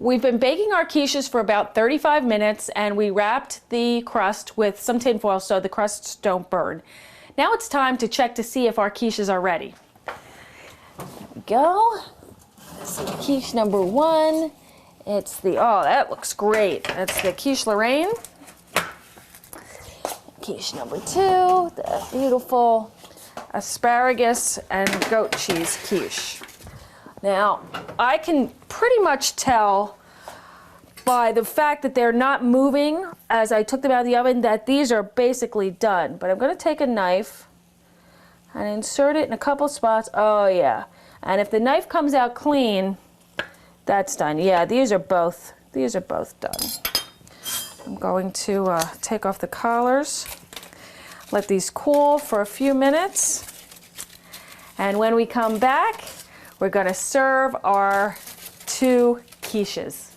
We've been baking our quiches for about 35 minutes and we wrapped the crust with some tin foil so the crusts don't burn. Now it's time to check to see if our quiches are ready. There we go. This is quiche number 1. It's the, oh, that looks great. That's the quiche Lorraine. Quiche number 2, the beautiful asparagus and goat cheese quiche. Now, I can pretty much tell by the fact that they're not moving as I took them out of the oven that these are basically done. But I'm going to take a knife and insert it in a couple spots. Oh yeah. And if the knife comes out clean, that's done. Yeah, these are both done. I'm going to take off the collars, let these cool for a few minutes, and when we come back, we're going to serve our 2 quiches.